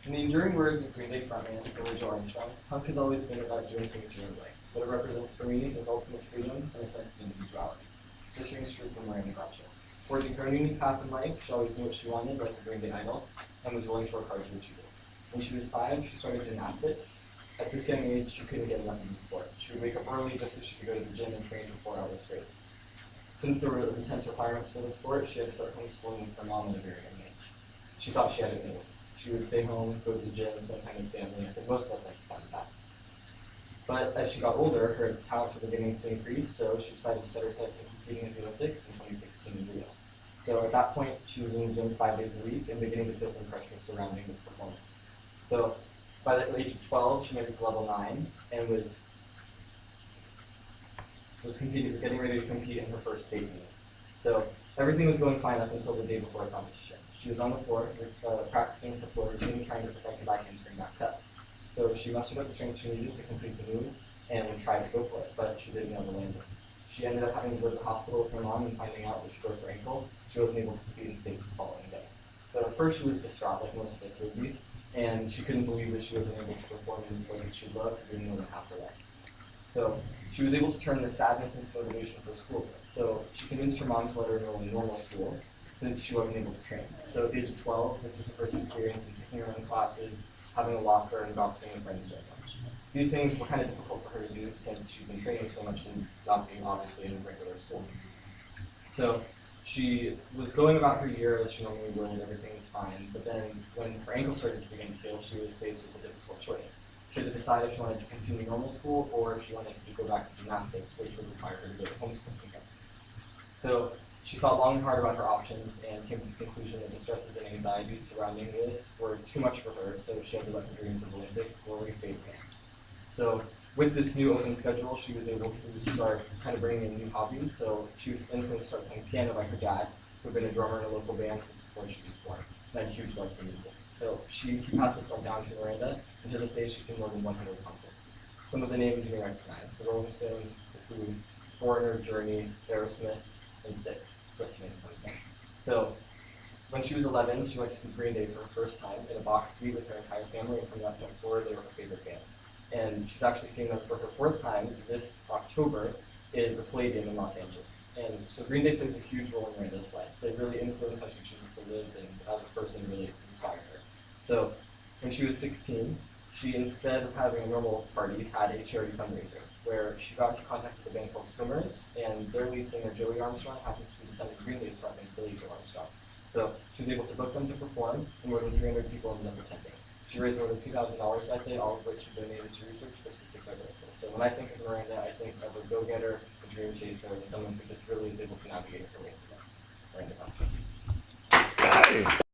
In the enduring words of Green Day frontman Elijah Armstrong, punk has always been about doing things your own way. What it represents for me is ultimate freedom and a sense of individuality. This rings true for Miranda Gotcha. Forging her unique path in life, she always knew what she wanted, like a Green Day idol, and was willing to work hard to achieve it. When she was 5, she started gymnastics. At this young age, she couldn't get enough of the sport. She would wake up early just so she could go to the gym and train for 4 hours straight. Since there were intense requirements for the sport, she had to start homeschooling with her mom at a very young age. She thought she had it made. She would stay home, go to the gym, spend time with family. I think most of us like the sound of that. But as she got older, her talents were beginning to increase, so she decided to set her sights on competing at the Olympics in 2016 in Rio. So at that point, she was in the gym 5 days a week and beginning to feel some pressure surrounding this performance. So by the age of 12, she made it to level 9 and was getting ready to compete in her first state meet. So everything was going fine up until the day before her competition. She was on the floor, practicing her floor routine, trying to perfect the back handspring back tuck. So she mustered up the strength she needed to complete the move and tried to go for it, but she didn't know the landing. She ended up having to go to the hospital with her mom and finding out that she broke her ankle. She wasn't able to compete in states the following day. So at first she was distraught, like most of us would be, and she couldn't believe that she wasn't able to perform in the sport that she loved for more than half her life. So she was able to turn this sadness into motivation for school. So she convinced her mom to let her enroll in normal school since she wasn't able to train. So at the age of 12, this was her first experience in picking her own classes, having a locker, and gossiping with friends during lunch. These things were kind of difficult for her to do since she'd been training so much and not being obviously in regular school. So she was going about her year as she normally would, and everything was fine. But then when her ankle started to begin to heal, she was faced with a difficult choice. She had to decide if she wanted to continue normal school or if she wanted to go back to gymnastics, which would require her to go to homeschool again. So she thought long and hard about her options and came to the conclusion that the stresses and anxieties surrounding this were too much for her, so she had to let her dreams of Olympic glory fade away. So with this new open schedule, she was able to start kind of bringing in new hobbies. So she was influenced to start playing piano by her dad, who had been a drummer in a local band since before she was born, and had a huge love for music. So he passed this love down to Miranda, and to this day she's seen more than 100 concerts. Some of the names you may recognize: the Rolling Stones, The Who, Foreigner, Journey, Aerosmith, and Styx, just to name something. So when she was 11, she went to see Green Day for her first time in a box suite with her entire family, and from that point forward, they were her favorite band. And she's actually seeing them for her 4th time this October in the Palladium in Los Angeles. And so Green Day plays a huge role in Miranda's life. They really influence how she chooses to live, and as a person really inspire her. So when she was 16, she, instead of having a normal party, had a charity fundraiser where she got into contact with a band called Swimmers, and their lead singer, Joey Armstrong, happens to be the son of Green Day's frontman, Billy Joe Armstrong. So she was able to book them to perform, and more than 300 people ended up attending. She raised more than $2,000 that day, all of which she donated to research for cystic fibrosis. So when I think of Miranda, I think of a go-getter, a dream chaser, and someone who just really is able to navigate her way through life. Miranda Gotcha.